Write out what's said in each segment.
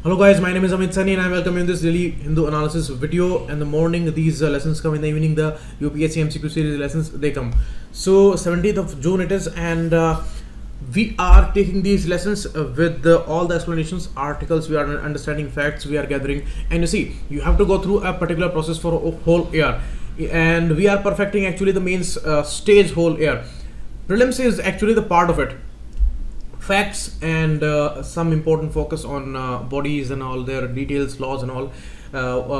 Hello guys, my name is Amit Sani and I welcome you in this daily Hindu analysis video. In the morning these lessons come, in the evening the UPSC MCQ series lessons they come. So 17th of June it is, and we are taking these lessons with all the explanations, articles, we are understanding facts, we are gathering, and you see you have to go through a particular process for a whole year, and we are perfecting actually the mains stage whole year. Prelims is actually the part of it. Facts and some important focus on bodies and all their details, laws and all,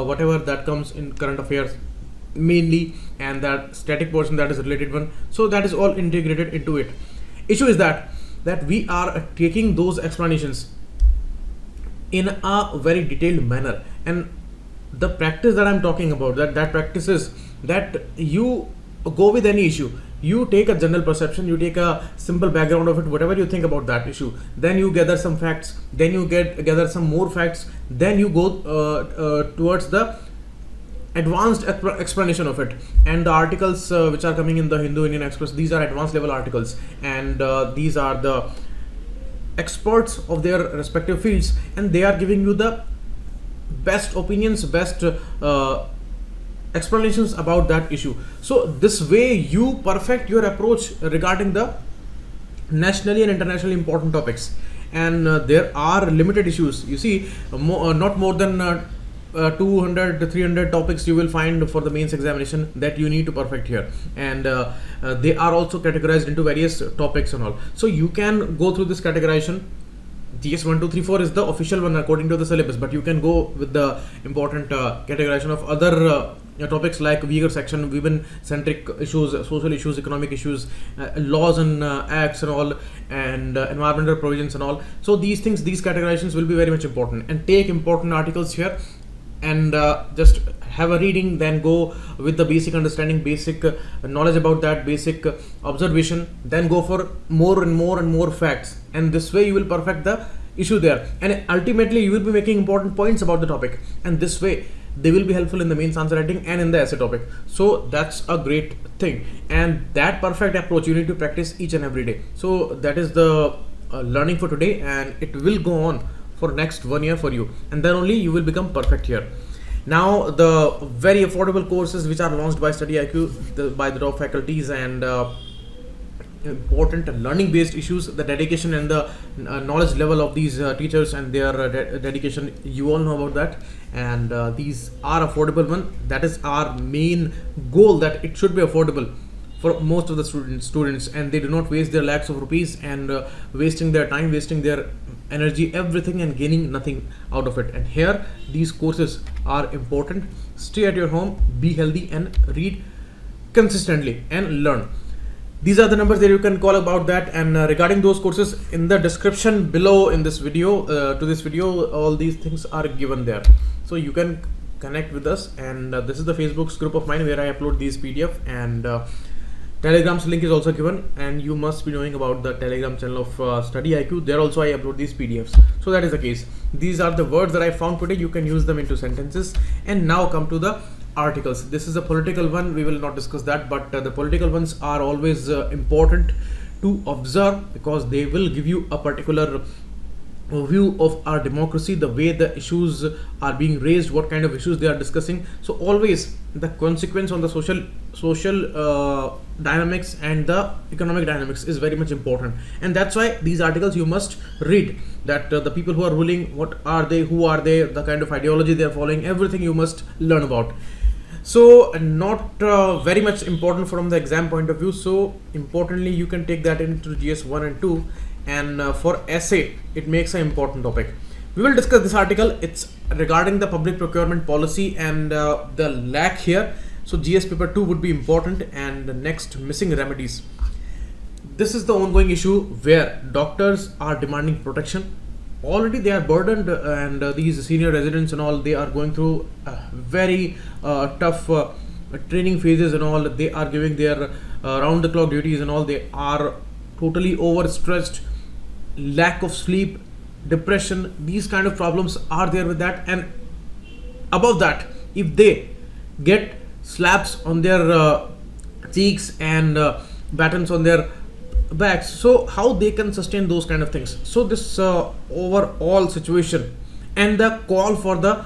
whatever that comes in current affairs mainly, and that static portion that is related one, so that is all integrated into it. Issue is that we are taking those explanations in a very detailed manner, and the practice that I'm talking about, that practice is that you go with any issue, you take a general perception, you take a simple background of it, whatever you think about that issue, then you gather some facts, then you gather some more facts, then you go towards the advanced explanation of it. And the articles which are coming in the Hindu Indian Express, these are advanced level articles, and these are the experts of their respective fields, and they are giving you the best opinions, best explanations about that issue. So this way you perfect your approach regarding the nationally and internationally important topics, and there are limited issues. You see, not more than 200 300 topics you will find for the mains examination that you need to perfect here, and they are also categorized into various topics and all, so you can go through this categorization. GS 1, 2, 3, 4 is the official one according to the syllabus, but you can go with the important categorization of other topics like weaker section, women-centric issues, social issues, economic issues, laws and acts and all, and environmental provisions and all. So these things, these categorizations will be very much important, and take important articles here and just have a reading, then go with the basic understanding, basic knowledge about that, basic observation, then go for more and more facts, and this way you will perfect the issue there, and ultimately you will be making important points about the topic, and this way they will be helpful in the mains answer writing and in the essay topic. So that's a great thing, and that perfect approach you need to practice each and every day. So that is the learning for today, and it will go on for next 1 year for you, and then only you will become perfect here. Now the very affordable courses which are launched by StudyIQ, by the top faculties, and important learning based issues, the dedication and the knowledge level of these teachers and their dedication, you all know about that, and these are affordable one. That is our main goal, that it should be affordable for most of the students, and they do not waste their lakhs of rupees and wasting their time, wasting their energy, everything, and gaining nothing out of it. And here these courses are important. Stay at your home, be healthy, and read consistently and learn. These are the numbers that you can call about that, and regarding those courses, in the description below in this video, to this video, all these things are given there, so you can connect with us. And this is the Facebook's group of mine where I upload these PDF, and Telegram's link is also given, and you must be knowing about the Telegram channel of StudyIQ. There also I upload these PDFs. So that is the case. These are the words that I found today. You can use them into sentences. And now come to the articles. This is a political one. We will not discuss that, but the political ones are always important to observe, because they will give you a particular view of our democracy, the way the issues are being raised, what kind of issues they are discussing. So always the consequence on the social dynamics and the economic dynamics is very much important, and that's why these articles you must read, that the people who are ruling, what are they, who are they, the kind of ideology they are following, everything you must learn about. So not very much important from the exam point of view, so importantly you can take that into GS 1 and 2, and for essay it makes an important topic. We will discuss this article. It's regarding the public procurement policy and the lack here. So GS paper 2 would be important, and the next, missing remedies. This is the ongoing issue where doctors are demanding protection. Already they are burdened, and these senior residents and all, they are going through very tough training phases and all. They are giving their round the clock duties and all. They are totally overstressed, lack of sleep, depression, these kind of problems are there with that. And above that, if they get slaps on their cheeks and batons on their backs, so how they can sustain those kind of things. So this overall situation and the call for the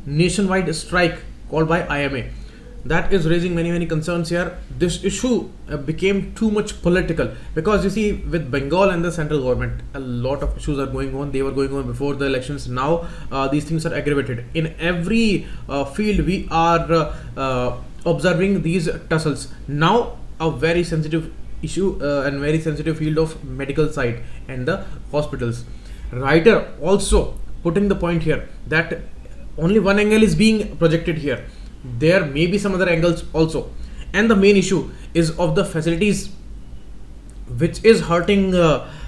nationwide strike called by IMA. That is raising many concerns here. This issue became too much political, because you see, with Bengal and the central government, a lot of issues are going on. They were going on before the elections. Now these things are aggravated. In every field we are observing these tussles. Now a very sensitive issue and very sensitive field of medical side and the hospitals. Writer also putting the point here that only one angle is being projected here. There may be some other angles also, and the main issue is of the facilities, which is hurting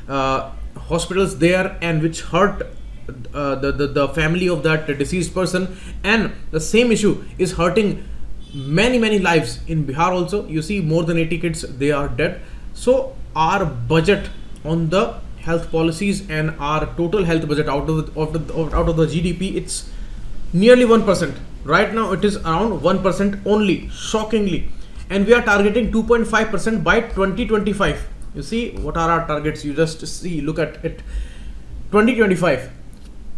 hospitals there, and which hurt the family of that deceased person. And the same issue is hurting many lives in Bihar also. You see, more than 80 kids, they are dead. So our budget on the health policies and our total health budget out of the GDP, it's nearly 1%. Right now it is around 1% only, shockingly, and we are targeting 2.5% by 2025. You see, what are our targets? You just see, look at it. 2025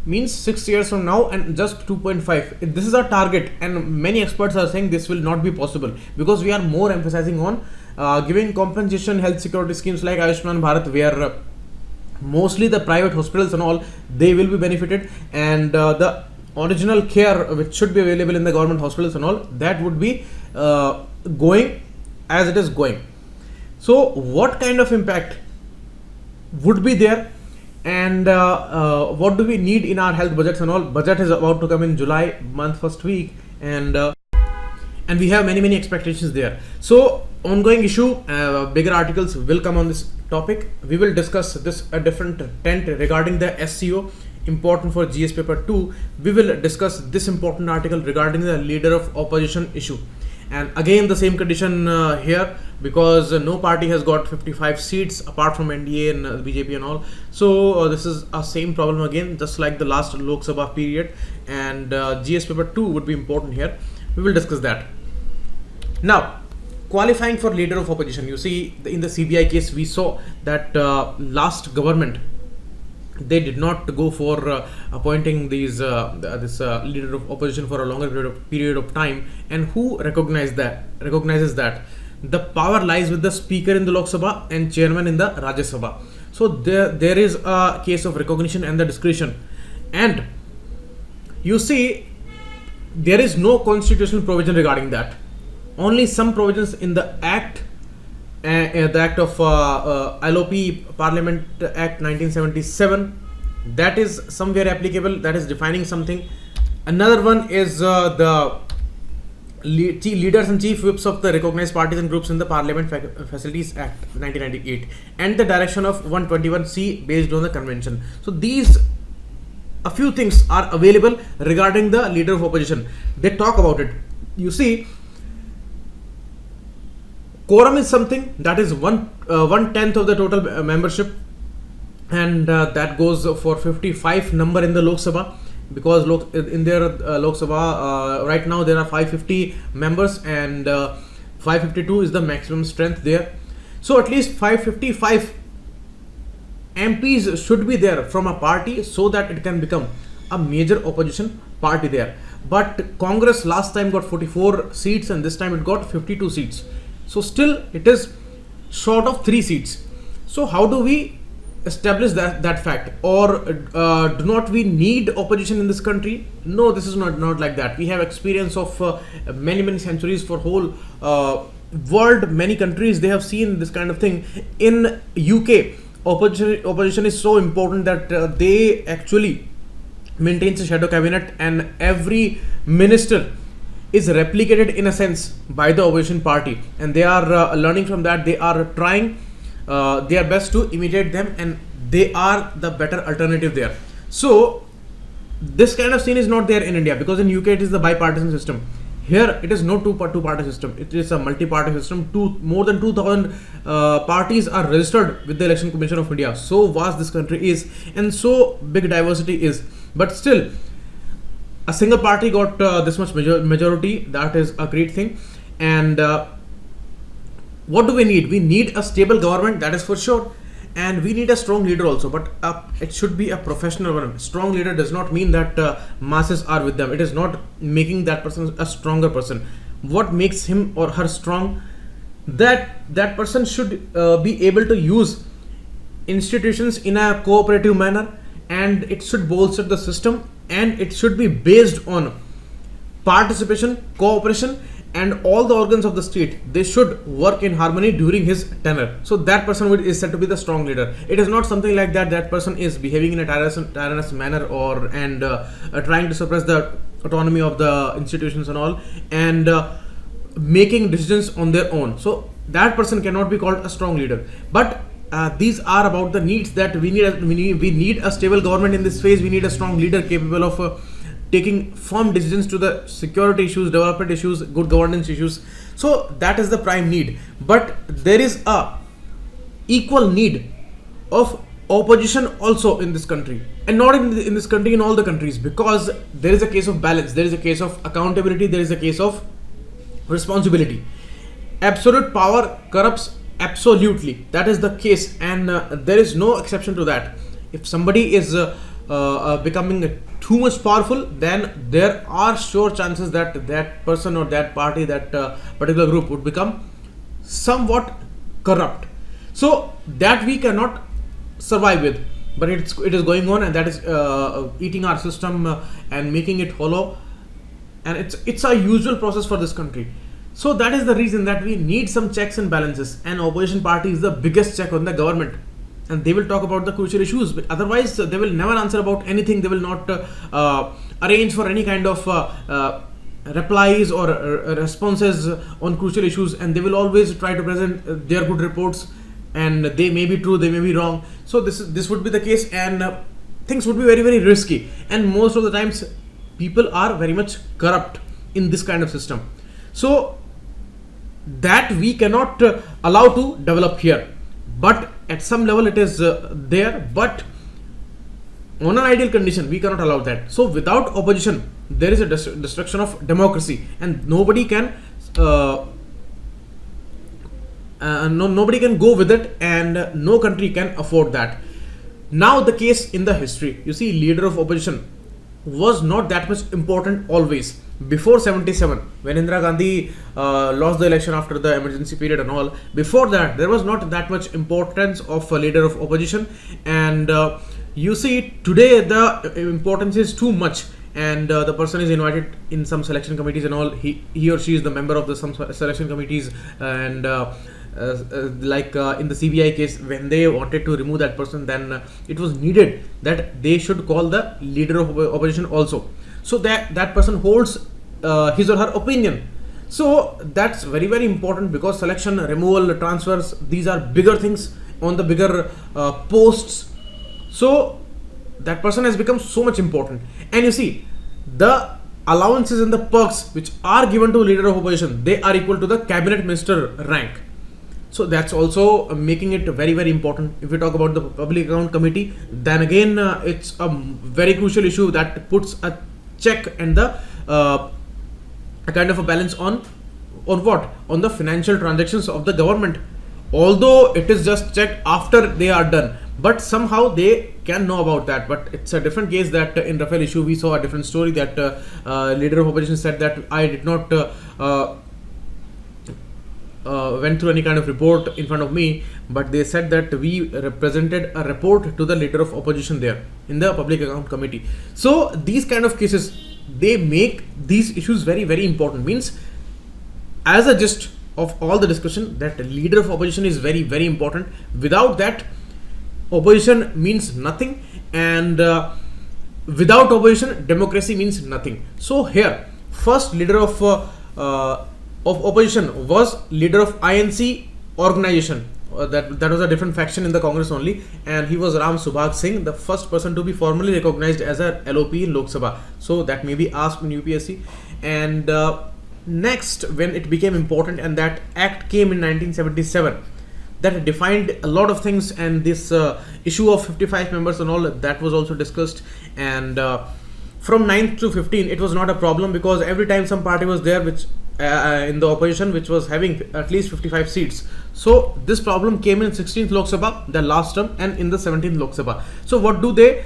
means 6 years from now, and just 2.5. This is our target, and many experts are saying this will not be possible, because we are more emphasizing on giving compensation health security schemes like Ayushman Bharat, where mostly the private hospitals and all, they will be benefited, and the original care which should be available in the government hospitals and all, that would be going as it is going. So what kind of impact would be there, and what do we need in our health budgets and all? Budget is about to come in July month, first week, and we have many expectations there. So ongoing issue, bigger articles will come on this topic. We will discuss this a different tent regarding the SCO, important for GS paper 2. We will discuss this important article regarding the leader of opposition issue, and again the same condition here, because no party has got 55 seats apart from NDA and BJP and all. So this is a same problem again, just like the last Lok Sabha period, and GS paper 2 would be important here. We will discuss that. Now, qualifying for leader of opposition, you see, in the CBI case we saw that last government, they did not go for appointing this leader of opposition for a longer period of time. And who recognizes that the power lies with the speaker in the Lok Sabha and chairman in the Rajya Sabha. So there is a case of recognition and the discretion. And you see, there is no constitutional provision regarding that. Only some provisions in the act, the act of LOP, Parliament Act 1977, that is somewhere applicable, that is defining something. Another one is the leaders and chief whips of the recognized parties and groups in the Parliament Facilities Act 1998, and the direction of 121C based on the convention. So these a few things are available regarding the leader of opposition. They talk about it. You see, quorum is something that is 1/10 of the total membership, and that goes for 55 number in the Lok Sabha, because in their Lok Sabha right now there are 550 members, and 552 is the maximum strength there. So at least 555 MPs should be there from a party, so that it can become a major opposition party there. But Congress last time got 44 seats, and this time it got 52 seats. So still it is short of 3 seats. So how do we establish that fact? Or do not we need opposition in this country? No, this is not like that. We have experience of many centuries for whole world. Many countries, they have seen this kind of thing. In UK, opposition is so important that they actually maintains a shadow cabinet, and every minister is replicated in a sense by the opposition party, and they are learning from that. They are trying their best to imitate them, and they are the better alternative there. So this kind of scene is not there in India, because in UK it is the bipartisan system. Here it is no two-party system. It is a multi-party system. More than 2,000 parties are registered with the Election Commission of India. So vast this country is, and so big diversity is. But still, a single party got this much majority. That is a great thing. And what do we need? We need a stable government, that is for sure. and we need a strong leader also, but it should be a professional one. Strong leader does not mean that masses are with them. It is not making that person a stronger person. What makes him or her strong? That person should be able to use institutions in a cooperative manner, and it should bolster the system, and it should be based on participation, cooperation, and all the organs of the state, they should work in harmony during his tenure. So that person is said to be the strong leader. It is not something like that person is behaving in a tyrannous manner and trying to suppress the autonomy of the institutions and all, and making decisions on their own. So that person cannot be called a strong leader. But these are about the needs that we need. We need a stable government in this phase. We need a strong leader capable of taking firm decisions to the security issues, development issues, good governance issues. So that is the prime need. But there is a equal need of opposition also in this country, and not in this country, in all the countries, because there is a case of balance, there is a case of accountability, there is a case of responsibility. Absolute power corrupts absolutely. That is the case, and there is no exception to that. If somebody is becoming too much powerful, then there are sure chances that that person or that party, that particular group would become somewhat corrupt. So that we cannot survive with, but it is going on, and that is eating our system and making it hollow, and it's a usual process for this country. So that is the reason that we need some checks and balances, and opposition party is the biggest check on the government, and they will talk about the crucial issues, but otherwise they will never answer about anything. They will not arrange for any kind of replies or responses on crucial issues, and they will always try to present their good reports, and they may be true, they may be wrong. So this would be the case, and things would be very, very risky, and most of the times people are very much corrupt in this kind of system. So that we cannot allow to develop here, but at some level it is there, but on an ideal condition we cannot allow that. So without opposition there is a destruction of democracy, and nobody can nobody can go with it, and no country can afford that. Now the case in the history, you see, leader of opposition was not that much important always. Before 77, when Indira Gandhi lost the election after the emergency period and all, before that there was not that much importance of a leader of opposition, and you see today the importance is too much, and the person is invited in some selection committees and all. He or she is the member of the some selection committees, and like in the CBI case, when they wanted to remove that person, then it was needed that they should call the leader of opposition also, so that person holds his or her opinion. So that's very, very important, because selection, removal, transfers, these are bigger things on the bigger posts. So that person has become so much important. And you see, the allowances and the perks which are given to leader of opposition, they are equal to the cabinet minister rank. So that's also making it very, very important. If we talk about the public account committee, then again it's a very crucial issue that puts a check and the a kind of a balance on what? On the financial transactions of the government. Although it is just checked after they are done, but somehow they can know about that. But it's a different case that in Rafale issue we saw a different story, that leader of opposition said that I did not went through any kind of report in front of me, but they said that we represented a report to the leader of opposition there in the public account committee. So these kind of cases, they make these issues very, very important. Means, as a gist of all the discussion, that leader of opposition is very, very important. Without that, opposition means nothing, and without opposition, democracy means nothing. So here, first leader of opposition was leader of INC organization. That was a different faction in the Congress only, and he was Ram Subhag Singh, the first person to be formally recognized as a LOP in Lok Sabha. So that may be asked in UPSC. And next, when it became important, and that act came in 1977, that defined a lot of things, and this issue of 55 members and all, that was also discussed. And from 9th to 15, it was not a problem, because every time some party was there which in the opposition, which was having at least 55 seats. So this problem came in 16th Lok Sabha, the last term, and in the 17th Lok Sabha. So what do they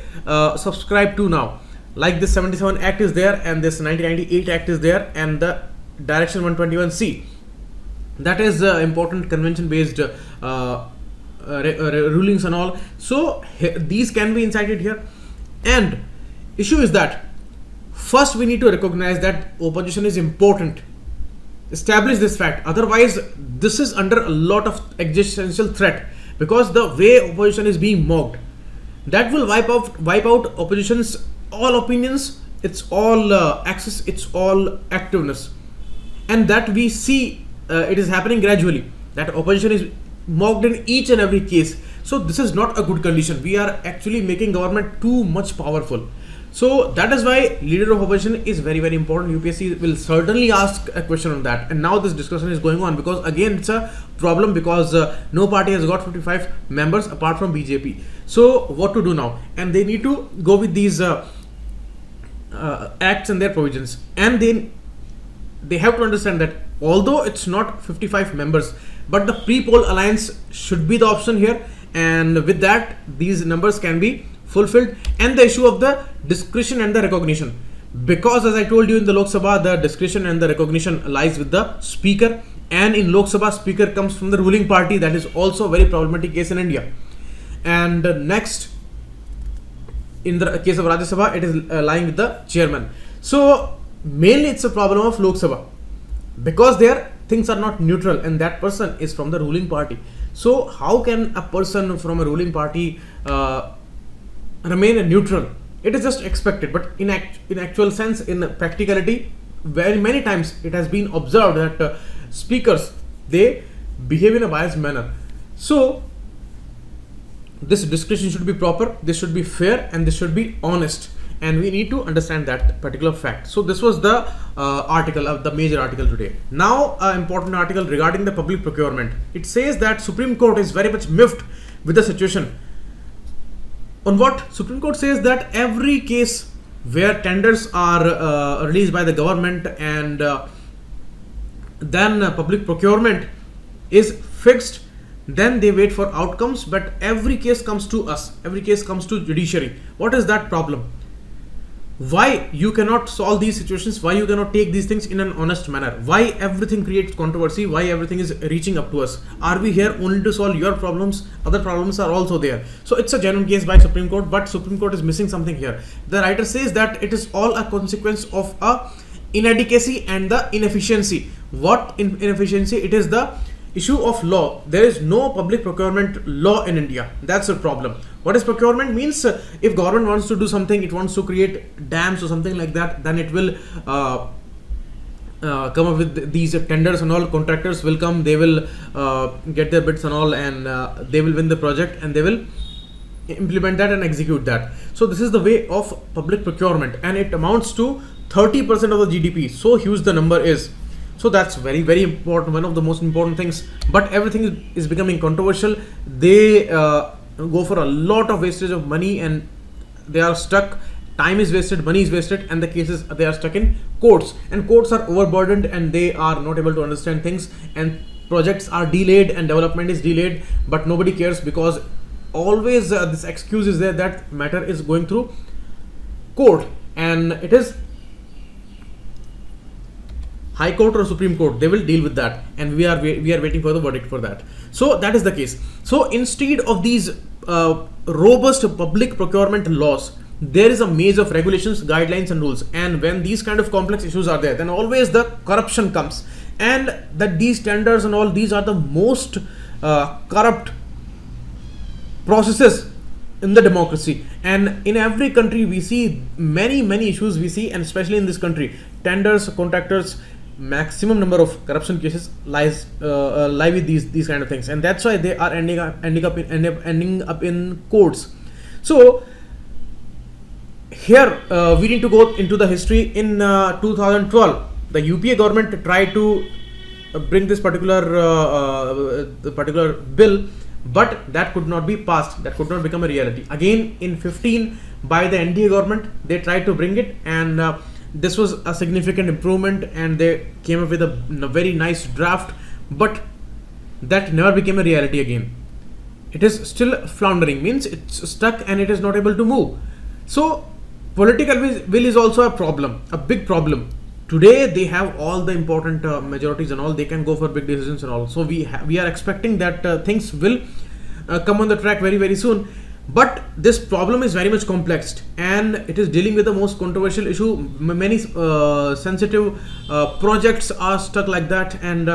subscribe to now? Like this 77 Act is there, and this 1998 Act is there, and the Direction 121C. That is important convention based rulings and all. So these can be incited here. And issue is that first we need to recognize that opposition is important. Establish this fact. Otherwise, this is under a lot of existential threat, because the way opposition is being mocked, that will wipe out opposition's all opinions, its all access, its all activeness, and that we see it is happening gradually. That opposition is mocked in each and every case. So this is not a good condition. We are actually making government too much powerful. So that is why leader of opposition is very, very important. UPSC will certainly ask a question on that. And now this discussion is going on because again it's a problem, because no party has got 55 members apart from BJP. So what to do now? And they need to go with these acts and their provisions. And then they have to understand that although it's not 55 members, but the pre-poll alliance should be the option here. And with that, these numbers can be fulfilled. And the issue of the discretion and the recognition, because as I told you, in the Lok Sabha, the discretion and the recognition lies with the speaker, and in Lok Sabha, speaker comes from the ruling party. That is also a very problematic case in India. And next, in the case of Rajya Sabha, it is lying with the chairman. So mainly it's a problem of Lok Sabha, because there things are not neutral, and that person is from the ruling party. So how can a person from a ruling party remain neutral? It is just expected, but in actual sense, in practicality, very many times it has been observed that speakers, they behave in a biased manner. So this discussion should be proper, this should be fair, and this should be honest, and we need to understand that particular fact. So this was the article of the major article today. Now important article regarding the public procurement. It says that Supreme Court is very much miffed with the situation. On what? Supreme Court says that every case where tenders are released by the government, and then public procurement is fixed, then they wait for outcomes, but every case comes to us, every case comes to judiciary. What is that problem? Why you cannot solve these situations? Why you cannot take these things in an honest manner? Why everything creates controversy? Why everything is reaching up to us? Are we here only to solve your problems? Other problems are also there. So it's a genuine case by Supreme Court, but Supreme Court is missing something here. The writer says that it is all a consequence of a inadequacy and the inefficiency. What inefficiency? It is the issue of law. There is no public procurement law in India. That's the problem. What is procurement? Means if government wants to do something, it wants to create dams or something like that, then it will come up with these tenders and all. Contractors will come, they will get their bids and all, and they will win the project, and they will implement that and execute that. So this is the way of public procurement, and it amounts to 30% of the GDP. So huge the number is. So that's very, very important, one of the most important things. But everything is becoming controversial. They go for a lot of wastage of money, and they are stuck. Time is wasted, money is wasted, and the cases, they are stuck in courts, and courts are overburdened, and they are not able to understand things, and projects are delayed and development is delayed, but nobody cares, because always this excuse is there that matter is going through court, and it is High Court or Supreme Court, they will deal with that, and we are waiting for the verdict for that. So that is the case. So instead of these robust public procurement laws, there is a maze of regulations, guidelines, and rules. And when these kind of complex issues are there, then always the corruption comes, and that these tenders and all, these are the most corrupt processes in the democracy. And in every country we see many issues we see, and especially in this country, tenders, contractors, maximum number of corruption cases lie with these kind of things, and that's why they are ending up in courts. So here we need to go into the history. In 2012, the UPA government tried to bring this particular bill, but that could not be passed, that could not become a reality. Again in 15, by the NDA government, they tried to bring it, and this was a significant improvement, and they came up with a very nice draft, but that never became a reality again. It is still floundering, means it's stuck and it is not able to move. So political will is also a problem, a big problem. Today they have all the important majorities and all, they can go for big decisions and all. So we are expecting that things will come on the track very, very soon. But this problem is very much complex, and it is dealing with the most controversial issue. Many sensitive projects are stuck like that, and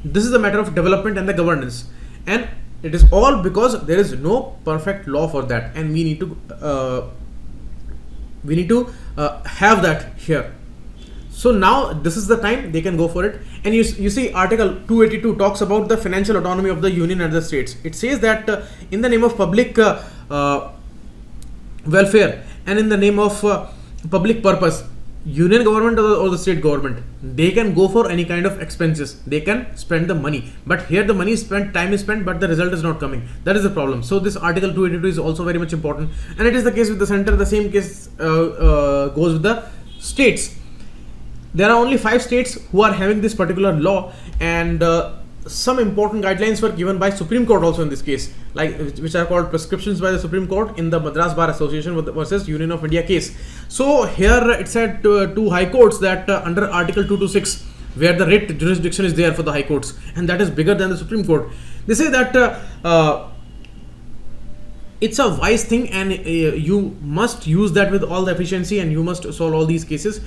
this is a matter of development and the governance, and it is all because there is no perfect law for that, and we need to have that here. So now this is the time they can go for it. And you see Article 282 talks about the financial autonomy of the union and the states. It says that in the name of public welfare and in the name of public purpose, union government or the state government, they can go for any kind of expenses, they can spend the money, but here the money is spent, time is spent, but the result is not coming. That is the problem. So this Article 282 is also very much important, and it is the case with the center. The same case goes with the states. There are only 5 states who are having this particular law, and some important guidelines were given by Supreme Court also in this case, like which are called prescriptions by the Supreme Court in the Madras Bar Association versus Union of India case. So here it said to High Courts that under Article 226, where the writ jurisdiction is there for the High Courts, and that is bigger than the Supreme Court, they say that it's a wise thing, and you must use that with all the efficiency, and you must solve all these cases.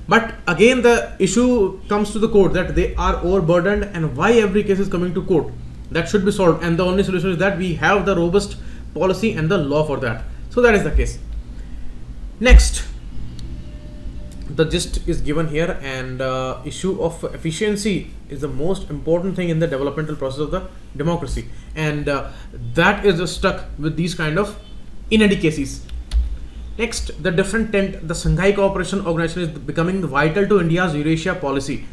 But again the issue comes to the court that they are overburdened, and why every case is coming to court. That should be solved, and the only solution is that we have the robust policy and the law for that. So that is the case. Next, the gist is given here, and issue of efficiency is the most important thing in the developmental process of the democracy, and that is stuck with these kind of inadequacies. Next, the different tent, the Shanghai Cooperation Organization is becoming vital to India's Eurasia policy.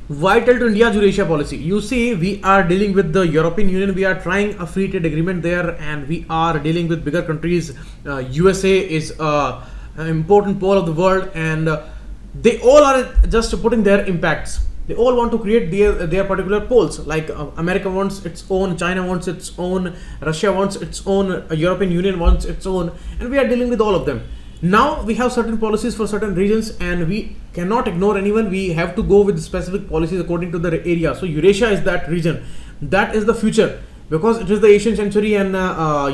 Vital to India's Eurasia policy. You see, we are dealing with the European Union. We are trying a free trade agreement there, and we are dealing with bigger countries. USA is an important pole of the world, and they all are just putting their impacts. They all want to create their particular poles. Like America wants its own, China wants its own, Russia wants its own, European Union wants its own, and we are dealing with all of them. Now we have certain policies for certain regions, and we cannot ignore anyone. We have to go with specific policies according to the area. So Eurasia is that region. That is the future, because it is the Asian century, and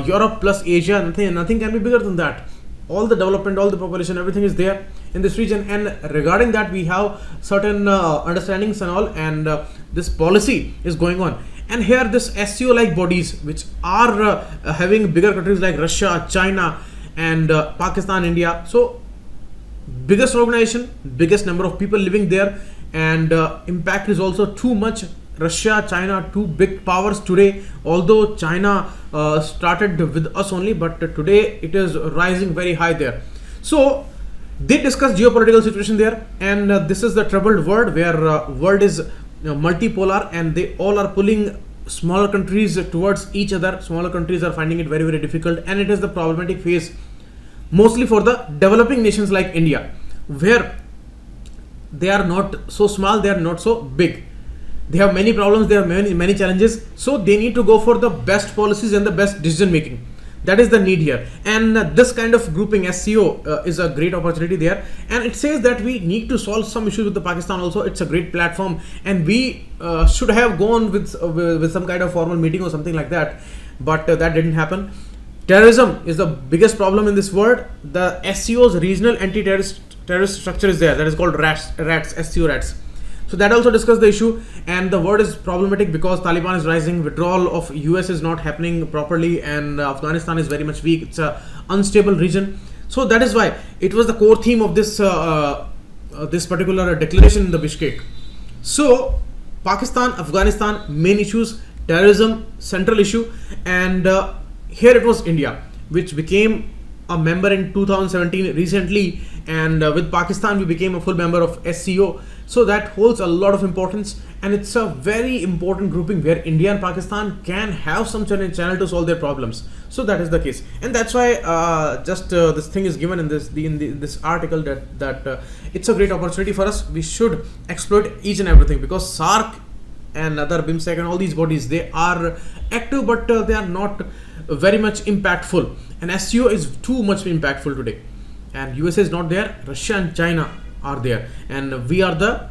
Europe plus Asia, nothing can be bigger than that. All the development, all the population, everything is there in this region, and regarding that we have certain understandings and all, and this policy is going on. And here this SCO like bodies, which are having bigger countries like Russia, China, and Pakistan, India. So biggest organization, biggest number of people living there, and impact is also too much. Russia, China, two big powers today, although China started with us only, but today it is rising very high there. So they discuss geopolitical situation there, and this is the troubled world, where world is multipolar, and they all are pulling smaller countries towards each other. Smaller countries are finding it very, very difficult, and it is the problematic phase mostly for the developing nations like India, where they are not so small, they are not so big. They have many problems, there are many challenges, so they need to go for the best policies and the best decision making. That is the need here, and this kind of grouping SCO is a great opportunity there. And it says that we need to solve some issues with the Pakistan also. It's a great platform, and we should have gone with some kind of formal meeting or something like that, but that didn't happen. Terrorism is the biggest problem in this world. The SCO's regional anti-terrorist structure is there, that is called SCO rats. So that also discussed the issue, and the world is problematic because Taliban is rising, withdrawal of US is not happening properly, and Afghanistan is very much weak. It's a unstable region. So that is why it was the core theme of this this particular declaration in the Bishkek. So Pakistan, Afghanistan, main issues, terrorism, central issue, and here it was India, which became a member in 2017 recently, and with Pakistan we became a full member of SCO. So that holds a lot of importance, and it's a very important grouping where India and Pakistan can have some channel to solve their problems. So that is the case, and that's why this thing is given in this article that it's a great opportunity for us. We should exploit each and everything, because SAARC and other BIMSTEC and all these bodies, they are active, but they are not very much impactful, and SCO is too much impactful today, and USA is not there, Russia and China are there, and we are the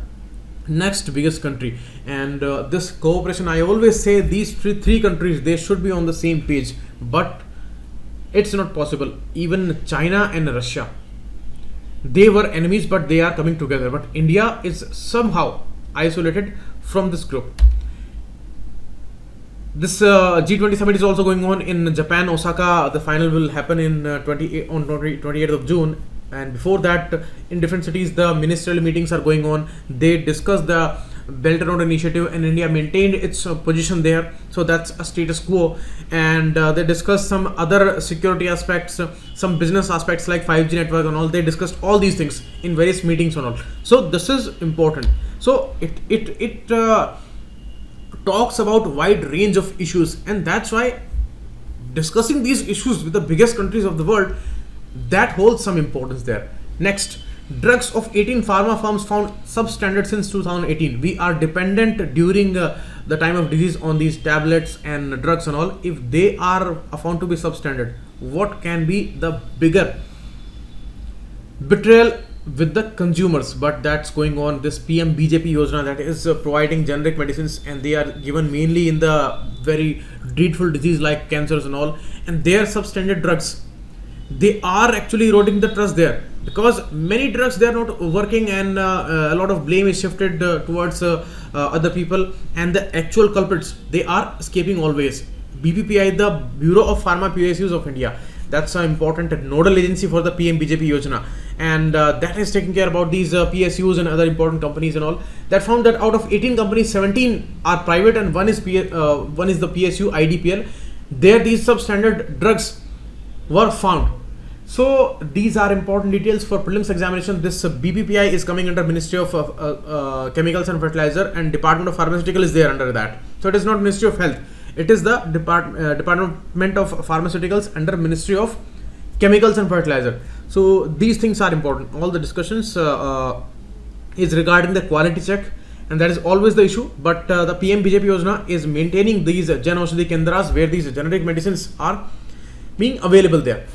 next biggest country. And this cooperation, I always say these three countries, they should be on the same page, but it's not possible. Even China and Russia, they were enemies, but they are coming together, but India is somehow isolated from this group. This G20 summit is also going on in Japan, Osaka. The final will happen in 28th of June. And before that, in different cities, the ministerial meetings are going on. They discussed the Belt and Road Initiative, and India maintained its position there. So that's a status quo. And they discussed some other security aspects, some business aspects like 5G network and all. They discussed all these things in various meetings and all. So this is important. So it talks about wide range of issues, and that's why discussing these issues with the biggest countries of the world, that holds some importance there. Next, drugs of 18 pharma firms found substandard since 2018. We are dependent during the time of disease on these tablets and drugs and all. If they are found to be substandard, what can be the bigger betrayal with the consumers? But that's going on. This PM BJP Yojana, that is providing generic medicines, and they are given mainly in the very dreadful disease like cancers and all, and they are substandard drugs. They are actually eroding the trust there, because many drugs, they are not working, and a lot of blame is shifted towards other people, and the actual culprits, they are escaping always. BPPI, the Bureau of Pharma PSUs of India, that's an important nodal agency for the PM BJP Yojana, and that is taking care about these PSUs and other important companies and all. That found that out of 18 companies, 17 are private, and one is the PSU IDPL. There these substandard drugs were found. So these are important details for prelims examination. This BPPI is coming under Ministry of Chemicals and Fertilizer, and Department of Pharmaceutical is there under that. So it is not Ministry of Health. It is the Department of Pharmaceuticals under Ministry of Chemicals and Fertilizer. So these things are important. All the discussions is regarding the quality check, and that is always the issue. But the PM BJP Yojana is maintaining these Jan Aushadhi Kendras, where these generic medicines are being available there.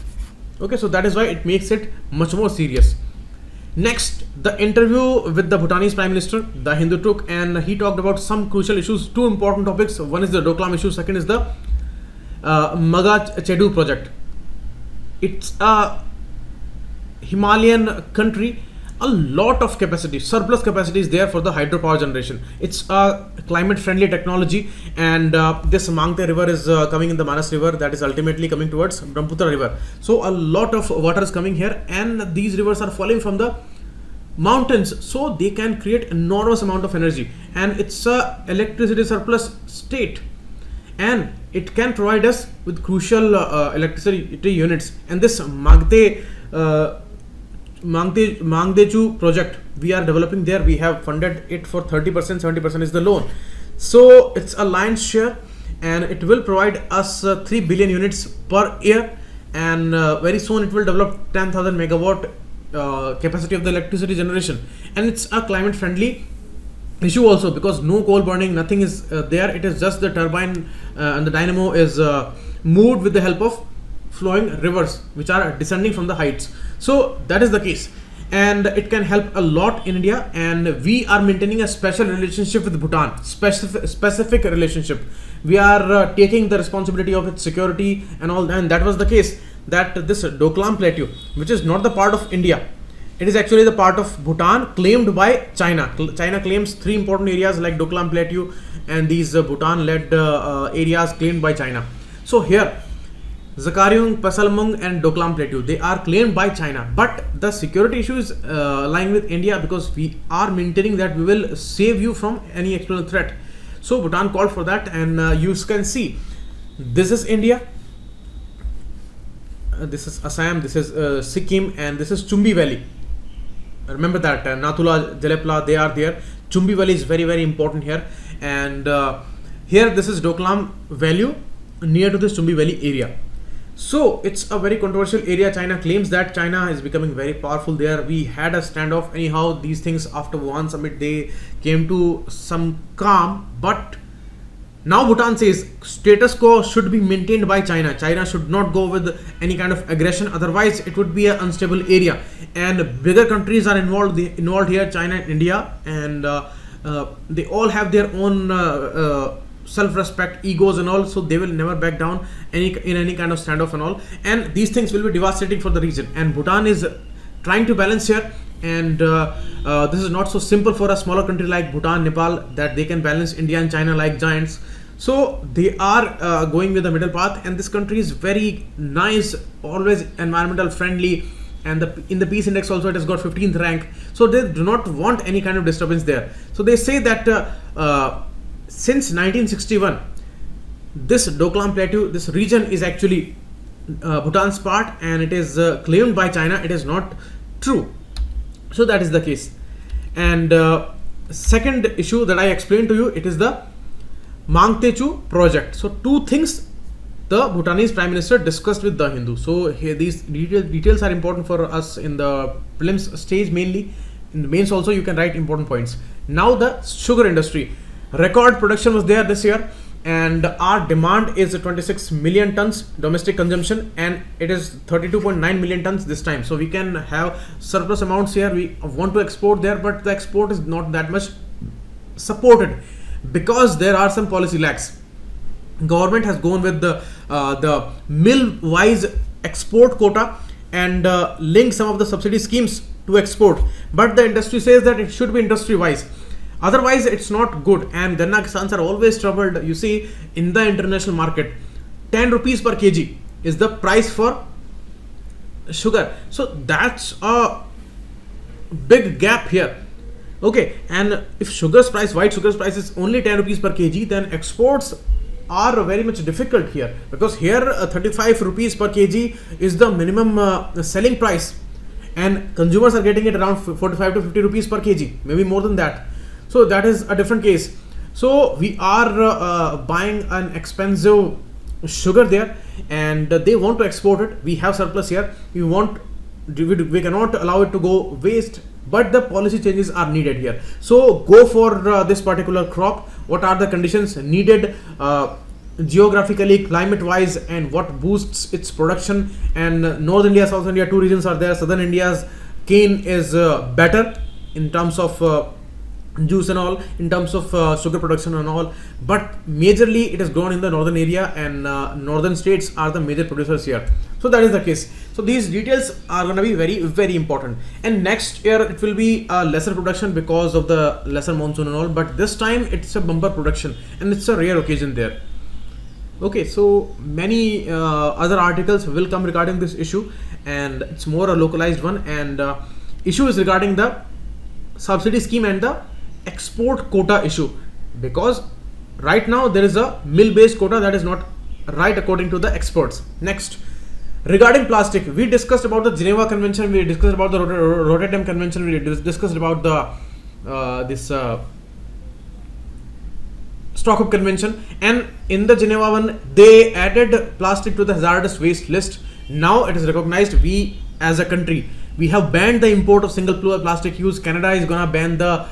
Okay, so that is why it makes it much more serious. Next, the interview with the Bhutanese Prime Minister, the Hindu took, and he talked about some crucial issues, two important topics. One is the Doklam issue, second is the Maga Chedu project. It's a Himalayan country, a lot of capacity, surplus capacity is there for the hydropower generation. It's a climate friendly technology, and this Mangte river is coming in the Manas river, that is ultimately coming towards Brahmaputra river. So a lot of water is coming here, and these rivers are falling from the mountains, so they can create enormous amount of energy, and it's a electricity surplus state, and it can provide us with crucial electricity units. And this Mangdechu project we are developing there, we have funded it for 30%, 70% is the loan. So it's a lion's share, and it will provide us 3 billion units per year, and very soon it will develop 10,000 megawatt capacity of the electricity generation. And it's a climate friendly issue also, because no coal burning, nothing is there. It is just the turbine and the dynamo is moved with the help of flowing rivers which are descending from the heights. So that is the case, and it can help a lot in India, and we are maintaining a special relationship with Bhutan, specific relationship. We are taking the responsibility of its security and all, and that was the case that this Doklam Plateau, which is not the part of India, it is actually the part of Bhutan, claimed by China. China claims 3 important areas like Doklam Plateau, and these Bhutan led areas claimed by China. So here Zakariung, Pasalmung and Doklam Plateau, they are claimed by China, but the security issue is lying with India, because we are maintaining that we will save you from any external threat. So Bhutan called for that, and you can see this is India, this is Assam, this is Sikkim, and this is Chumbi Valley. remember that Nathula, Jalepla, they are there. Chumbi Valley is very, very important here. And here this is Doklam Value near to this Chumbi Valley area. So it's a very controversial area. China claims that China is becoming very powerful there. We had a standoff. Anyhow, these things after Wuhan summit, they came to some calm. But now Bhutan says status quo should be maintained by China. China should not go with any kind of aggression. Otherwise, it would be an unstable area. And bigger countries are involved here, China and India. And they all have their own self-respect, egos and all, so they will never back down in any kind of standoff and all, and these things will be devastating for the region. And Bhutan is trying to balance here, and this is not so simple for a smaller country like Bhutan, Nepal, that they can balance India and China like giants. So they are going with the middle path, and this country is very nice, always environmental friendly, and in the peace index also it has got 15th rank, so they do not want any kind of disturbance there. So they say that since 1961, this Doklam Plateau, this region is actually Bhutan's part, and it is claimed by China. It is not true. So that is the case. And second issue that I explained to you, it is the Mangtechu project. So two things the Bhutanese Prime Minister discussed with the Hindu. So here these details are important for us in the prelims stage mainly. In the mains also you can write important points. Now the sugar industry. Record production was there this year, and our demand is 26 million tons domestic consumption, and it is 32.9 million tons this time. So we can have surplus amounts here. We want to export there, but the export is not that much supported because there are some policy lags. Government has gone with the mill-wise export quota and linked some of the subsidy schemes to export, but the industry says that it should be industry-wise. Otherwise, it's not good, and Ganna Kisans are always troubled. You see, in the international market, 10 rupees per kg is the price for sugar. So that's a big gap here. Okay, and if white sugar's price is only 10 rupees per kg, then exports are very much difficult here, because here 35 rupees per kg is the minimum selling price, and consumers are getting it around 45 to 50 rupees per kg, maybe more than that. So that is a different case. So we are buying an expensive sugar there, and they want to export it. We have surplus here. We cannot allow it to go waste, but the policy changes are needed here. So go for this particular crop. What are the conditions needed geographically, climate wise, and what boosts its production? And North India, South India, two regions are there. Southern India's cane is better in terms of juice and all, in terms of sugar production and all, but majorly it is grown in the northern area, and northern states are the major producers here. So that is the case. So these details are going to be very, very important. And next year it will be a lesser production because of the lesser monsoon and all, but this time it's a bumper production, and it's a rare occasion there. Okay, so many other articles will come regarding this issue, and it's more a localized one, and issue is regarding the subsidy scheme and the export quota issue, because right now there is a mill-based quota that is not right according to the experts. Next, regarding plastic, we discussed about the Geneva Convention, we discussed about the Rotterdam Convention, we discussed about the Stockholm Convention, and in the Geneva one they added plastic to the hazardous waste list. Now it is recognized. We as a country, we have banned the import of single plastic use. Canada is gonna ban the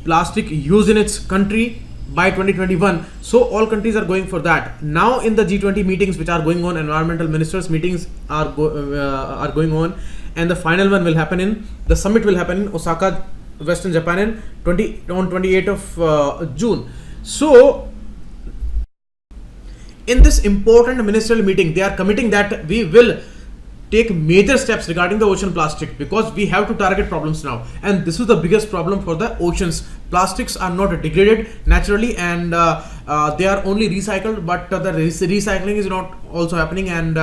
plastic use in its country by 2021. So all countries are going for that. Now in the G20 meetings which are going on, environmental ministers meetings are going on, and the final one will happen in, the summit will happen in Osaka, Western Japan on 28th of June. So in this important ministerial meeting, they are committing that we will take major steps regarding the ocean plastic, because we have to target problems now, and this is the biggest problem for the oceans. Plastics are not degraded naturally, and they are only recycled, but the recycling is not also happening, and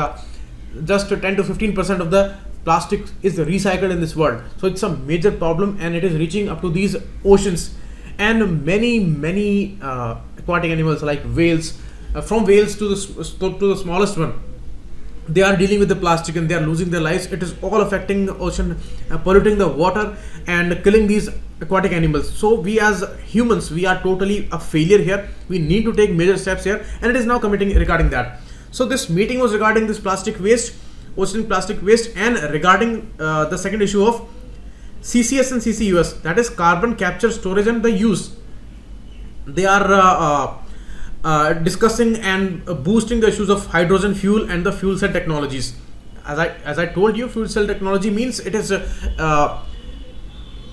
just 10 to 15% of the plastic is recycled in this world. So it's a major problem, and it is reaching up to these oceans, and many aquatic animals like whales, from whales to the smallest one, they are dealing with the plastic and they are losing their lives. It is all affecting the ocean, polluting the water and killing these aquatic animals. So we as humans, we are totally a failure here. We need to take major steps here, and it is now committing regarding that. So this meeting was regarding this plastic waste, ocean plastic waste, and regarding the second issue of CCS and CCUS, that is carbon capture, storage and the use. They are discussing and boosting the issues of hydrogen fuel and the fuel cell technologies. As I told you, fuel cell technology means it is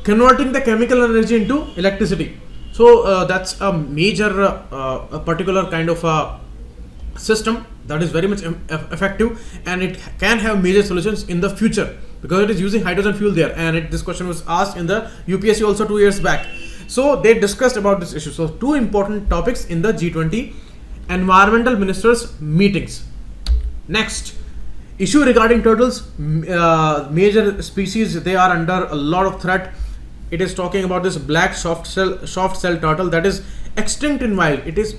converting the chemical energy into electricity. So that's a major a particular kind of system that is very much effective, and it can have major solutions in the future because it is using hydrogen fuel there. And this question was asked in the UPSC also 2 years back. So they discussed about this issue. So two important topics in the G20 environmental ministers meetings. Next issue regarding turtles, major species, they are under a lot of threat. It is talking about this black soft shell turtle that is extinct in wild. It is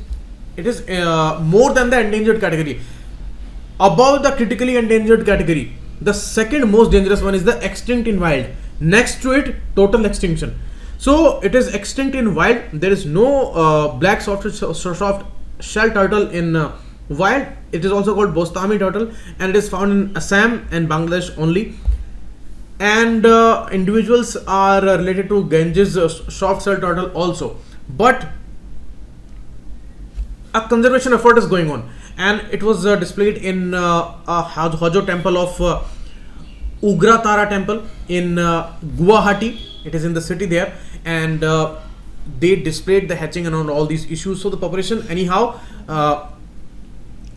more than the endangered category, above the critically endangered category. The second most dangerous one is the extinct in wild. Next to it, total extinction. So it is extinct in wild. There is no black soft shell turtle in wild. It is also called Bostami turtle, and it is found in Assam and Bangladesh only. And individuals are related to Ganges soft shell turtle also. But a conservation effort is going on, and it was displayed in a Hojo temple of Ugratara temple in Guwahati. It is in the city there, and they displayed the hatching and all these issues. So the population anyhow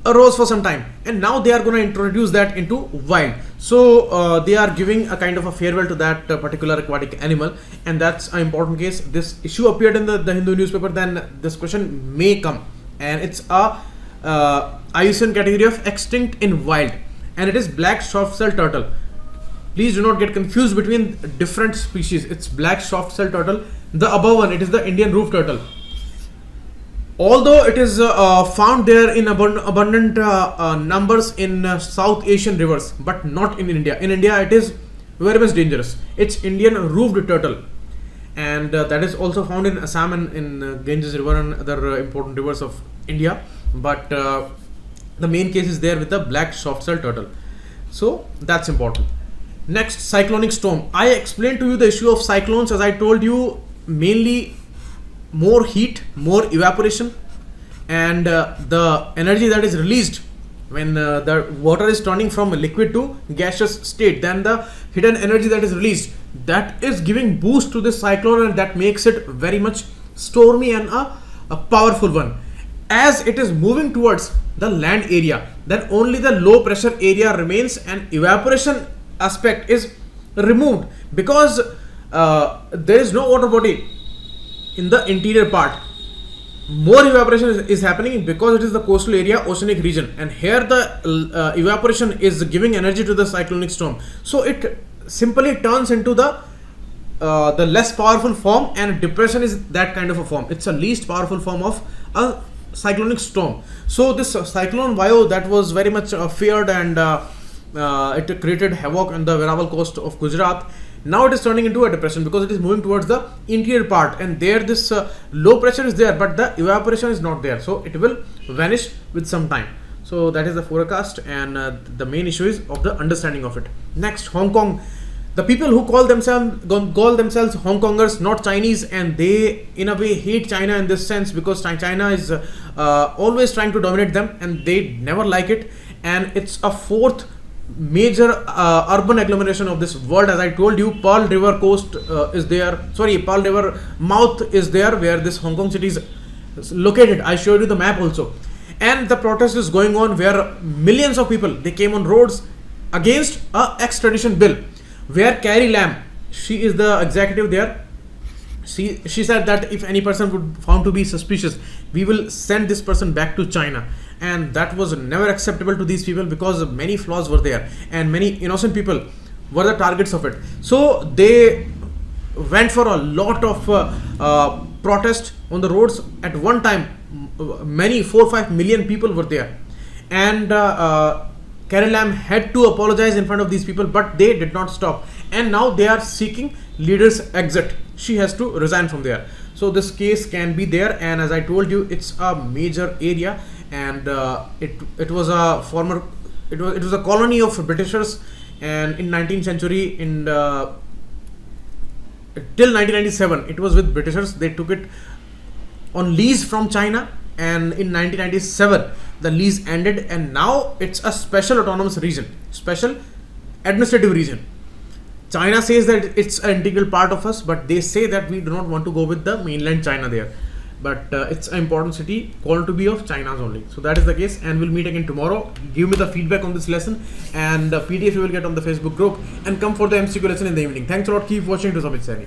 arose for some time, and now they are going to introduce that into wild. So they are giving a kind of a farewell to that particular aquatic animal, and that's an important case. This issue appeared in the Hindu newspaper, then this question may come, and it's a IUCN category of extinct in wild, and it is black soft shell turtle. Please do not get confused between different species. It's black soft shell turtle. The above one, it is the Indian roof turtle. Although it is found there in abundant numbers in South Asian rivers, but not in India. In India, it is very much dangerous. It's Indian roofed turtle, and that is also found in Assam and in Ganges river and other important rivers of India. But the main case is there with the black soft shell turtle. So that's important. Next, cyclonic storm. I explained to you the issue of cyclones. As I told you, mainly more heat, more evaporation, and the energy that is released when the water is turning from liquid to gaseous state, then the hidden energy that is released, that is giving boost to this cyclone, and that makes it very much stormy and a powerful one. As it is moving towards the land area, then only the low pressure area remains, and evaporation aspect is removed because there is no water body in the interior part. More evaporation is happening because it is the coastal area, oceanic region, and here the evaporation is giving energy to the cyclonic storm. So it simply turns into the less powerful form, and depression is that kind of a form. It's a least powerful form of a cyclonic storm. So this cyclone Vayu that was very much feared, and it created havoc on the Veeraval coast of Gujarat. Now it is turning into a depression because it is moving towards the interior part, and there this low pressure is there, but the evaporation is not there, so it will vanish with some time. So that is the forecast, and the main issue is of the understanding of it. Next, Hong Kong. The people who call themselves Hong Kongers, not Chinese, and they in a way hate China in this sense because China is always trying to dominate them, and they never like it. And it's a fourth major urban agglomeration of this world. As I told you, Pearl River coast is there. Pearl River mouth is there where this Hong Kong city is located. I showed you the map also. And the protest is going on where millions of people, they came on roads against a extradition bill, where Carrie Lam, she is the executive there. She said that if any person would found to be suspicious, we will send this person back to China. And that was never acceptable to these people because many flaws were there and many innocent people were the targets of it. So they went for a lot of protest on the roads at one time. Many 4-5 million people were there, and Carrie Lam had to apologize in front of these people, but they did not stop. And now they are seeking leader's exit. She has to resign from there. So this case can be there, and as I told you, it's a major area, and it was a former, it was a colony of Britishers, and in 19th century, in till 1997, it was with Britishers. They took it on lease from China, and in 1997 the lease ended, and now it's a special autonomous region, special administrative region. China says that it's an integral part of us, but they say that we do not want to go with the mainland China there. But it's an important city called to be of China's only. So that is the case, and we'll meet again tomorrow. Give me the feedback on this lesson, and the PDF you will get on the Facebook group, and come for the MCQ lesson in the evening. Thanks a lot. Keep watching to Submit Sani.